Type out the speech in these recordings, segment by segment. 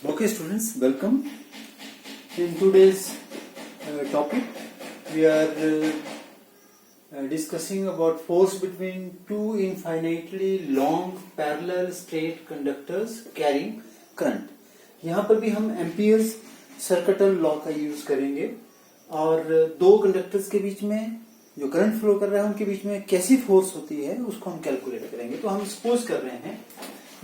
Okay, students, welcome. In today's topic, we are discussing about force between two infinitely long parallel straight conductors carrying current. यहाँ पर भी हम amperes circuital law का use करेंगे और दो कंडक्टर्स के बीच में जो करंट फ्लो कर रहा है उनके बीच में कैसी फोर्स होती है उसको हम कैलकुलेट करेंगे. तो हम सपोज कर रहे हैं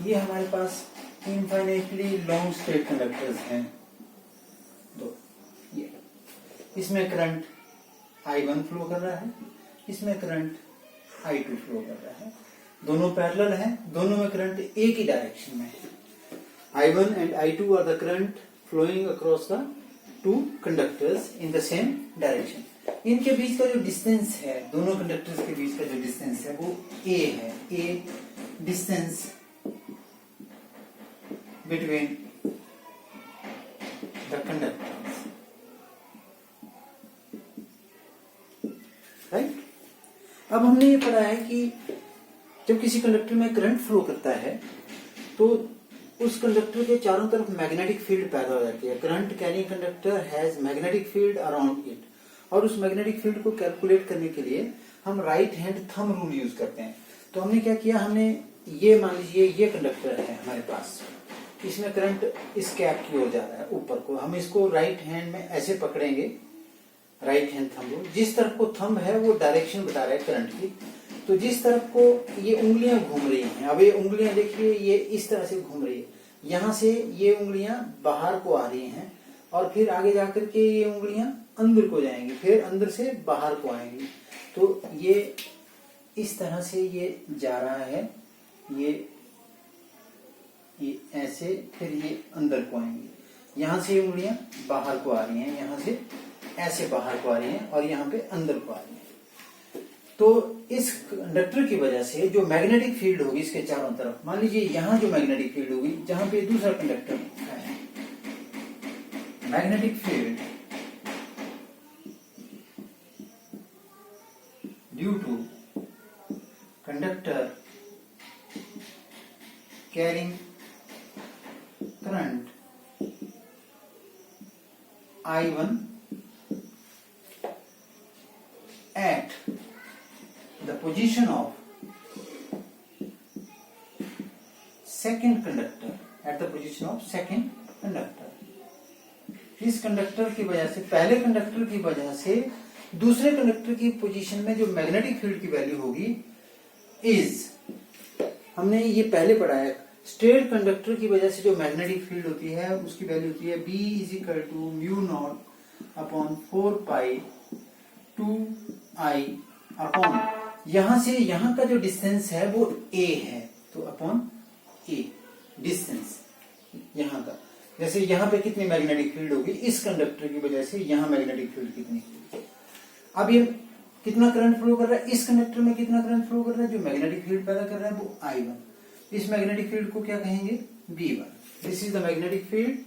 ये हमारे पास इनफाइनाइटली लॉन्ग स्ट्रेट कंडक्टर्स हैं दो. ये इसमें करंट I1 फ्लो कर रहा है, इसमें करंट I2 फ्लो कर रहा है. दोनों पैरेलल हैं, दोनों में करंट एक ही डायरेक्शन में है. I1 and I2 are the current flowing across the two conductors in the same direction. इनके बीच का जो डिस्टेंस है, दोनों कंडक्टर्स के बीच का जो डिस्टेंस है वो A है. A distance between the conductors, right? अब हमने ये पढ़ा है कि जब किसी कंडक्टर में करंट फ्लो करता है तो उस कंडक्टर के चारों तरफ मैग्नेटिक फील्ड पैदा हो जाती है. Current carrying conductor has magnetic field around it. और उस मैग्नेटिक फील्ड को कैलकुलेट करने के लिए हम right hand thumb rule use करते हैं. तो हमने क्या किया, हमने ये मान लीजिए ये कंडक्टर है हमारे पास, इसमें करंट इस कैप की ओर जा रहा है ऊपर को. हम इसको राइट हैंड में ऐसे पकड़ेंगे, राइट हैंड थंब रूल. जिस तरफ को थंब है वो डायरेक्शन बता रहा है करंट की. तो जिस तरफ को ये उंगलियां घूम रही हैं, अब ये उंगलियां देखिए ये इस तरह से घूम रही है. यहां से ये उंगलियां बाहर को आ रही हैं और फिर आगे जाकर के ये उंगलियां अंदर को जाएंगी, फिर अंदर से बाहर को आएंगी. तो ये इस तरह से ये जा रहा है, ये ऐसे, फिर ये अंदर को आएंगी. यहां से उंगलियां बाहर को आ रही हैं, यहां से ऐसे बाहर को आ रही हैं और यहाँ पे अंदर को आ रही हैं. तो इस कंडक्टर की वजह से जो मैग्नेटिक फील्ड होगी इसके चारों तरफ, मान लीजिए यहाँ जो मैग्नेटिक फील्ड होगी जहां पे दूसरा कंडक्टर है, magnetic field due to conductor carrying current I1 at the position of second conductor, at the position of second conductor. इस कंडक्टर की वजह से, पहले कंडक्टर की वजह से दूसरे कंडक्टर की पोजीशन में जो मैग्नेटिक फील्ड की वैल्यू होगी इज, हमने ये पहले पढ़ा है, स्ट्रेट कंडक्टर की वजह से जो मैग्नेटिक फील्ड होती है उसकी वैल्यू होती है B is equal to mu not upon 4 pi 2I upon, यहां से यहां का जो डिस्टेंस है वो A है, तो अपॉन A डिस्टेंस यहां का. जैसे यहां पे कितनी मैग्नेटिक फील्ड होगी इस कंडक्टर की वजह से, यहां मैग्नेटिक फील्ड कितनी. अब ये कितना करंट फ्लो कर रहा है, इस कंडक्टर में कितना करंट फ्लो कर रहा है, जो मैग्नेटिक फील्ड पैदा कर रहा है वो I1. इस मैग्नेटिक फील्ड को क्या कहेंगे, B1. This is the magnetic field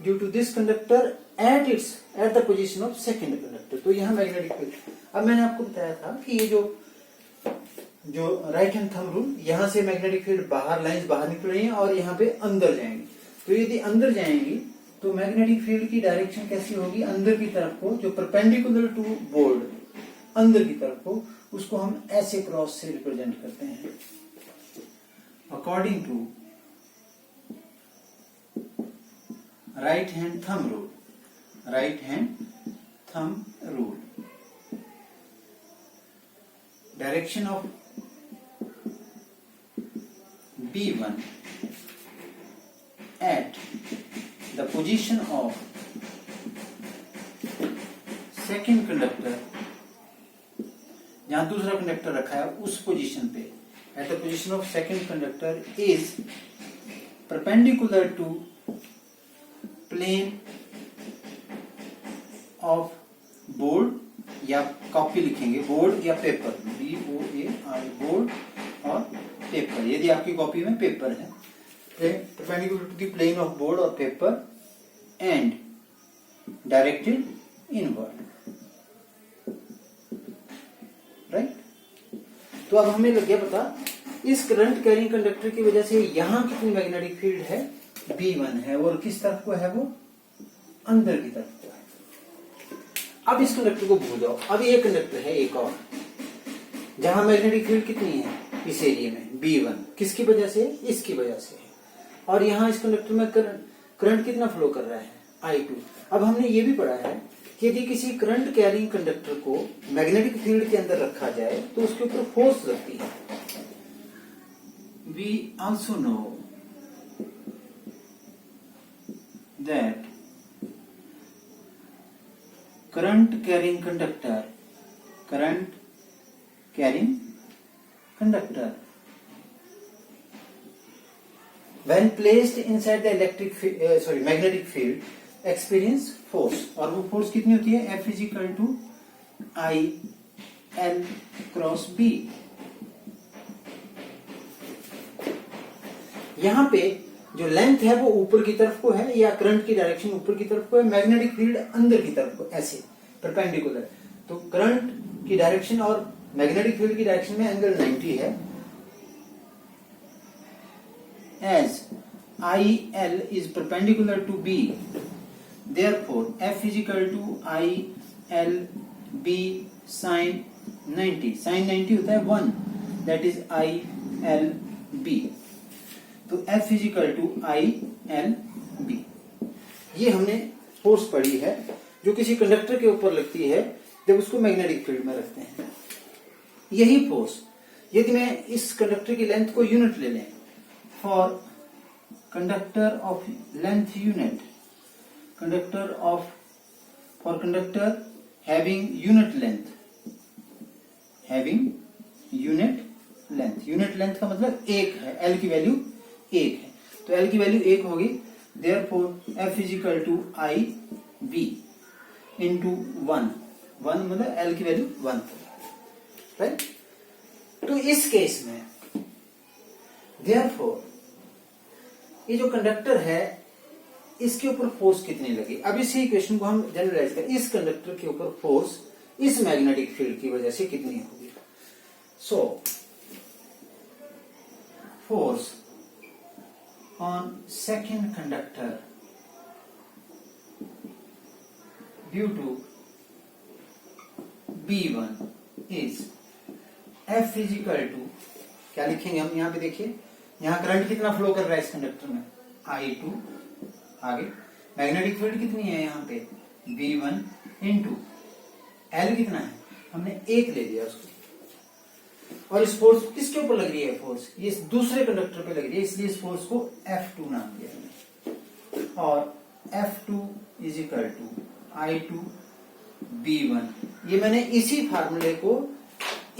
due to this conductor at the position of second conductor. तो यहाँ मैग्नेटिक फील्ड. अब मैंने आपको बताया था कि ये जो राइट हैंड थंब रूल, यहाँ से मैग्नेटिक फील्ड बाहर, लाइंस बाहर निकल रही हैं और यहाँ पे अंदर जाएंगी. तो यदि अंदर जाएंगी तो मैग्नेटिक फील्ड की डायरेक्शन कैसी होगी, अंदर की तरफ को, जो परपेंडिकुलर टू बोर्ड अंदर की तरफ को, उसको हम ऐसे क्रॉस से रिप्रेजेंट करते हैं. According to right hand thumb rule, right hand thumb rule, direction of B1 at the position of second conductor, जहां दूसरा कंडक्टर रखा है उस पोजीशन पे, at the position of second conductor is perpendicular to plane of board, या copy लिखेंगे, board या paper, BOAR, board और पेपर. यदि आपकी कॉपी में पेपर है, perpendicular to the plane of board और paper and directed inward, right? तो अब हमें लग गया पता, इस करंट कैरिंग कंडक्टर की वजह से यहां कितनी मैग्नेटिक फील्ड है B1 है और किस तरफ को है, वो अंदर की तरफ को है। अब इस कंडक्टर को भूल जाओ। अब ये कंडक्टर है एक और, जहां मैग्नेटिक फील्ड कितनी है इस एरिया में, B1, किसकी वजह से, इसकी वजह से है। और यहाँ इस कंडक्टर में करंट कितना फ्लो कर रहा है, I2। अब हमने ये भी पढ़ा है कि यदि किसी करंट कैरिंग कंडक्टर को मैग्नेटिक फील्ड के अंदर रखा जाए तो उसके ऊपर फोर्स लगती है। We also know that current carrying conductor when placed inside the magnetic field experience force, और वो फोर्स कितनी होती है, F is equal to I L cross B। यहाँ पे जो लेंथ है वो ऊपर की तरफ को है, या करंट की डायरेक्शन ऊपर की तरफ को है, मैग्नेटिक फील्ड अंदर की तरफ को, ऐसे परपेंडिकुलर। तो करंट की डायरेक्शन और मैग्नेटिक फील्ड की डायरेक्शन में एंगल 90 है। As IL is perpendicular to B, therefore F is equal to IL B sin 90। sin 90 होता है 1, that is IL B। तो F is equal to IL B। ये हमने फोर्स पढ़ी है जो किसी कंडक्टर के ऊपर लगती है जब उसको मैग्नेटिक फील्ड में रखते हैं। यही फोर्स यदि मैं इस कंडक्टर की लेंथ को यूनिट ले लें, for conductor of length unit, for conductor having unit length, unit length का मतलब एक है, L की वैल्यू एक है, तो L की वैल्यू एक होगी, therefore F is equal to I B into 1 मतलब L की वैल्यू 1, राइट। तो इस केस में therefore ये जो कंडक्टर है इसके ऊपर फोर्स कितनी लगी। अब इसी इक्वेशन को हम जनरलाइज करें, इस कंडक्टर के ऊपर फोर्स इस मैग्नेटिक फील्ड की वजह से कितनी होगी। So force on second conductor due to B1 is F is equal to, क्या लिखेंगे हम यहाँ पे, देखिए यहाँ करंट कितना फ्लो कर रहा है इस कंडक्टर में, I2। आगे मैग्नेटिक फील्ड कितनी है यहाँ पे, B1 इंटू L कितना है, हमने एक ले लिया उसको। और इस फोर्स किसके ऊपर लग रही है, फोर्स ये दूसरे कंडक्टर पे लग रही है, इसलिए इस फोर्स को F2 नाम दिया हमने। और F2 is equal to I2 B1। ये मैंने इसी फार्मूले को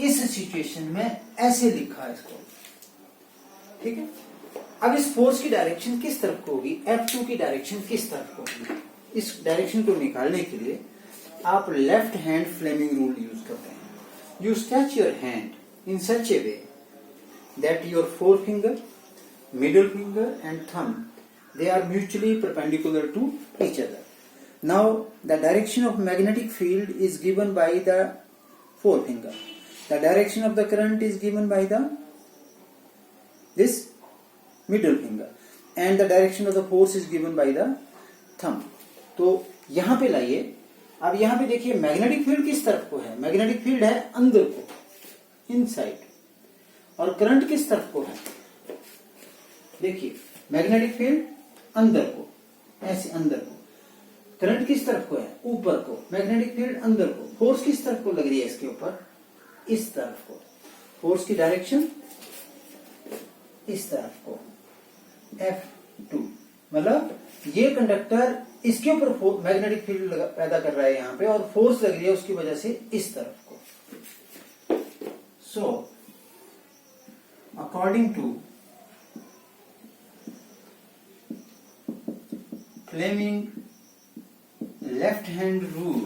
इस सिचुएशन में ऐसे लिखा है इसको, ठीक है। अब इस फोर्स की डायरेक्शन किस तरफ को होगी, F2 की डायरेक्शन किस तरफ को होगी। इस डायरेक्शन को निकालने के लिए आप left hand Fleming rule use करते हैं। You stretch your hand in such a way that your forefinger, middle finger and thumb, they are mutually perpendicular to each other. Now the direction of magnetic field is given by the forefinger. The direction of the current is given by this middle finger and the direction of the force is given by the thumb। तो यहां पे लाइए, अब यहां पे देखिए magnetic field किस तरफ को है, मैग्नेटिक फील्ड है अंदर को, इनसाइड, और करंट किस तरफ को है, देखिए मैग्नेटिक फील्ड अंदर को, ऐसे अंदर को, करंट किस तरफ को है, ऊपर को, मैग्नेटिक फील्ड अंदर को, फोर्स किस तरफ को लग रही है इसके ऊपर, इस तरफ को, फोर्स की डायरेक्शन इस तरफ को, F2। मतलब ये कंडक्टर इसके ऊपर मैग्नेटिक फील्ड पैदा कर रहा है यहाँ पे, और फोर्स लग रही है उसकी वजह से इस तरफ को। So according to Fleming left hand rule,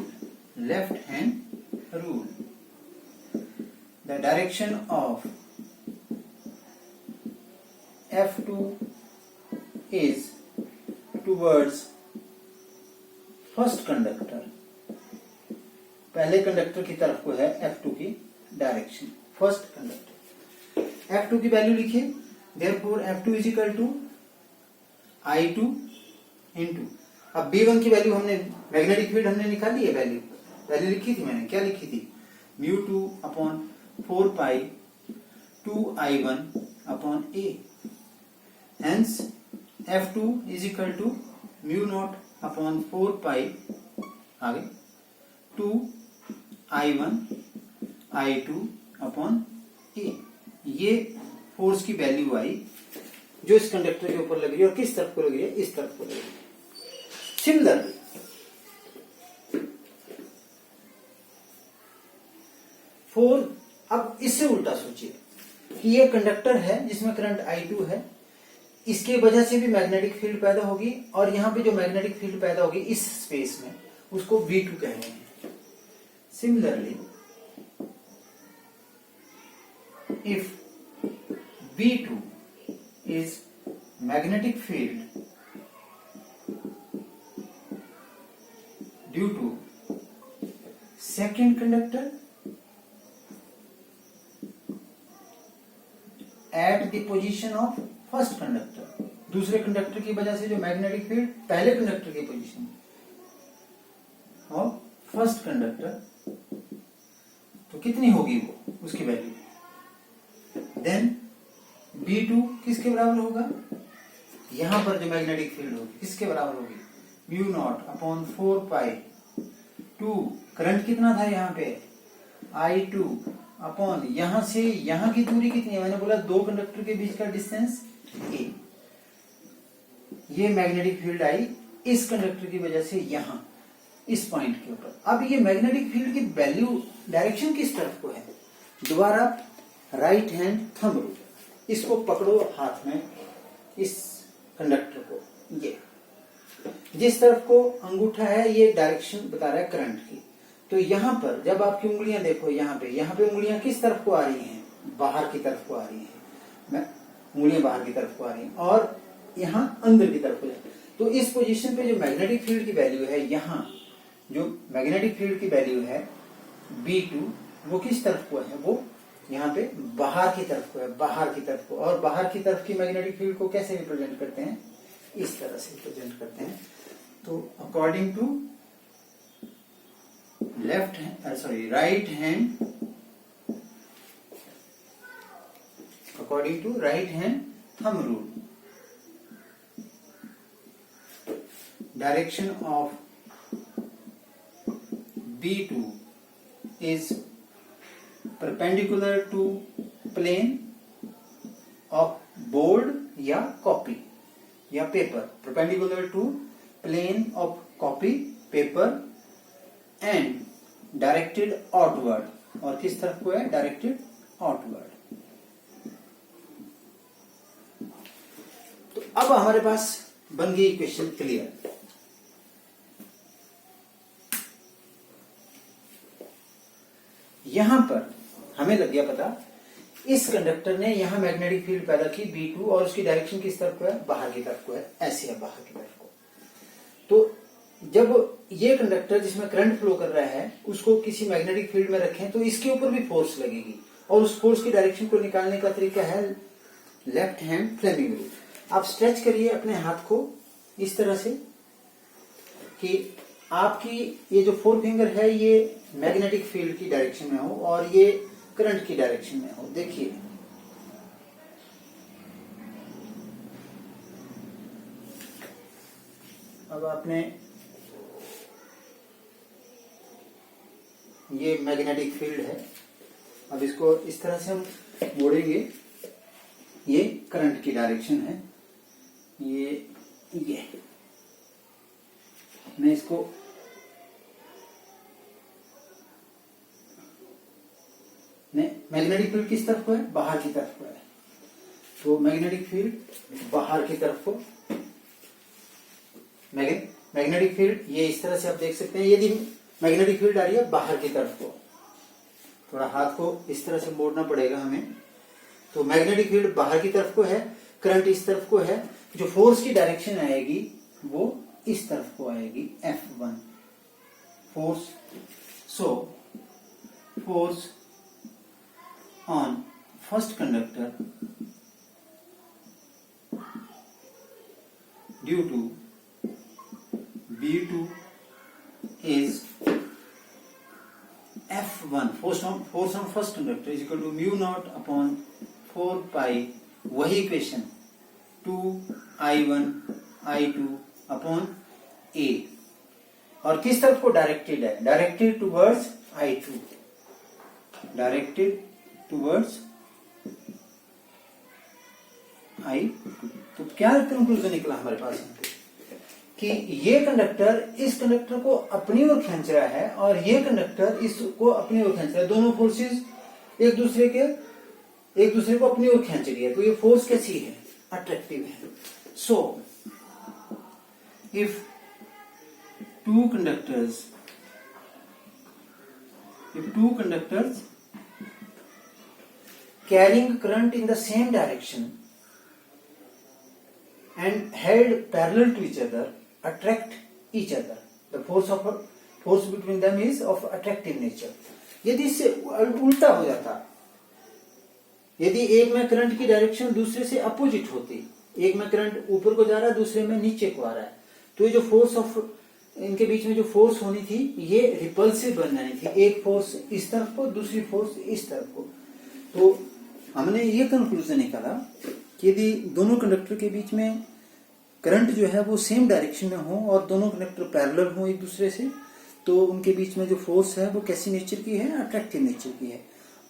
the direction of F2 is towards first conductor, पहले कंडक्टर की तरफ को है F2 की डायरेक्शन, फर्स्ट कंडक्टर। F2 की वैल्यू लिखिए, therefore F2 is equal to I2 into, अब B1 की वैल्यू हमने, मैग्नेटिक फील्ड हमने निकाली है, वैल्यू लिखी थी मैंने, क्या लिखी थी, μ2 upon 4 pi 2I1 upon A, hence F2 is equal to μ0 upon 4 pi आगे 2I1 I2 अपॉन A। ये फोर्स की वैल्यू आई जो इस कंडक्टर के ऊपर लगी है, और किस तरफ को लगी है, इस तरफ को लगी है। सिमिलरली अब इससे उल्टा सोचिए कि ये कंडक्टर है जिसमें करंट I2 है, इसके वजह से भी मैग्नेटिक फील्ड पैदा होगी, और यहां पे जो मैग्नेटिक फील्ड पैदा होगी इस स्पेस में, उसको V2 कह रहे हैं। Similarly if V2 is magnetic field due to second conductor at the position of first conductor, दूसरे कंडक्टर की वजह से जो मैग्नेटिक फील्ड पहले कंडक्टर की पोजीशन और फर्स्ट कंडक्टर, तो कितनी होगी वो, उसकी वैल्यू, देन B2 किसके बराबर होगा, यहां पर जो मैग्नेटिक फील्ड होगी किसके बराबर होगी, μ0 अपॉन 4 पाई 2, करंट कितना था यहाँ पे, I2 अपॉन यहां से यहां की दूरी कितनी है, मैंने बोला दो कंडक्टर के बीच का डिस्टेंस A। ये मैग्नेटिक फील्ड आई इस कंडक्टर की वजह से यहां इस पॉइंट के ऊपर। अब ये मैग्नेटिक फील्ड की वैल्यू, डायरेक्शन किस तरफ को है, दोबारा राइट हैंड थंब रूल, इसको पकड़ो हाथ में, इस कंडक्टर को, ये जिस तरफ को अंगूठा है ये डायरेक्शन बता रहा है करंट की। तो यहां पर जब आपकी उंगलियां देखो, यहाँ पे उंगलियां किस तरफ को आ रही हैं, बाहर की तरफ को आ रही हैं, उंगलियां बाहर की तरफ को आ रही हैं, और यहाँ अंदर की तरफ को जाए। तो इस पोजीशन पे जो मैग्नेटिक फील्ड की वैल्यू है, यहाँ जो मैग्नेटिक फील्ड की वैल्यू है B2, वो किस तरफ को है, वो यहाँ पे बाहर की तरफ को है, बाहर की तरफ को। और बाहर की तरफ की मैग्नेटिक फील्ड को कैसे रिप्रेजेंट करते हैं, इस तरह से रिप्रेजेंट करते हैं। तो according to right hand thumb rule, direction of B2 is perpendicular to plane of board या copy या paper, perpendicular to plane of copy paper and directed outward, और किस तरफ को है, directed outward। तो अब हमारे पास बन गई इक्वेशन क्लियर। यहां पर हमें लग गया पता, इस कंडक्टर ने यहां मैग्नेटिक फील्ड पैदा की B2, और उसकी डायरेक्शन किस तरफ को है, बाहर की तरफ को है, ऐसे है बाहर की तरफ को। तो जब ये कंडक्टर जिसमें करंट फ्लो कर रहा है उसको किसी मैग्नेटिक फील्ड में रखें तो इसके ऊपर भी फोर्स लगेगी, और उस फोर्स की डायरेक्शन को निकालने का तरीका है लेफ्ट हैंड फ्लेमिंग रूल। आप स्ट्रेच करिए अपने हाथ को इस तरह से कि आपकी ये जो फोर फिंगर है ये मैग्नेटिक फील्ड की डायरेक्शन में हो और ये करंट की डायरेक्शन में हो। देखिए अब आपने ये मैग्नेटिक फील्ड है, अब इसको इस तरह से हम मोड़ेंगे, ये करंट की डायरेक्शन है, ये मैं इसको मैग्नेटिक फील्ड किस तरफ को है, बाहर की तरफ को है, तो मैग्नेटिक फील्ड बाहर की तरफ को, मैग्नेटिक फील्ड ये इस तरह से आप देख सकते हैं। यदि मैग्नेटिक फील्ड आ रही है बाहर की तरफ को, थोड़ा हाथ को इस तरह से मोड़ना पड़ेगा हमें, तो मैग्नेटिक फील्ड बाहर की तरफ को है, करंट इस तरफ को है, जो फोर्स की डायरेक्शन आएगी वो इस तरफ को आएगी, F1 force. So force on first conductor due to B2 is F1 force on first conductor is equal to mu naught upon 4 pi, वही इक्वेशन 2I1 I2 अपॉन A, और किस तरफ को डायरेक्टेड है, directed towards I2, directed towards I2। तो क्या conclusion निकला हमारे पास कि ये कंडक्टर इस कंडक्टर को अपनी ओर खींच रहा है और ये कंडक्टर इसको अपनी ओर खींच रहा है, दोनों फोर्सेस एक दूसरे को अपनी ओर खींच रही है। तो ये फोर्स कैसी है, अट्रैक्टिव है। So if two conductors carrying current in the same direction and held parallel to each other attract each other, the force between them is of attractive nature। यदि इससे उल्टा हो जाता, यदि एक में करंट की डायरेक्शन दूसरे से अपोजिट होती, एक में करंट ऊपर को जा रहा है दूसरे में नीचे को आ रहा है, तो ये जो फोर्स ऑफ इनके बीच में जो फोर्स होनी थी ये रिपल्सिव बन जानी थी, एक फोर्स इस तरफ को दूसरी फोर्स इस तरफ को। तो हमने ये कंक्लूजन निकाला कि यदि दोनों कंडक्टर के बीच में करंट जो है वो सेम डायरेक्शन में हो और दोनों कंडक्टर पैरेलल हो एक दूसरे से, तो उनके बीच में जो फोर्स है वो कैसी नेचर की है, अट्रैक्टिव नेचर की है।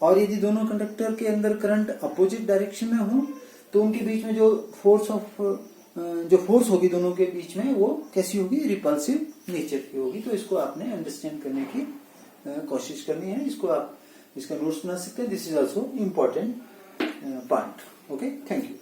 और यदि दोनों कंडक्टर के अंदर करंट अपोजिट डायरेक्शन में हो तो उनके बीच में जो फोर्स होगी दोनों के बीच में वो कैसी होगी, रिपल्सिव नेचर की होगी। तो इसको आपने अंडरस्टैंड करने की कोशिश करनी है, इसको आप इसका नोट्स बना सकते हैं। This is also important part. Okay, thank you.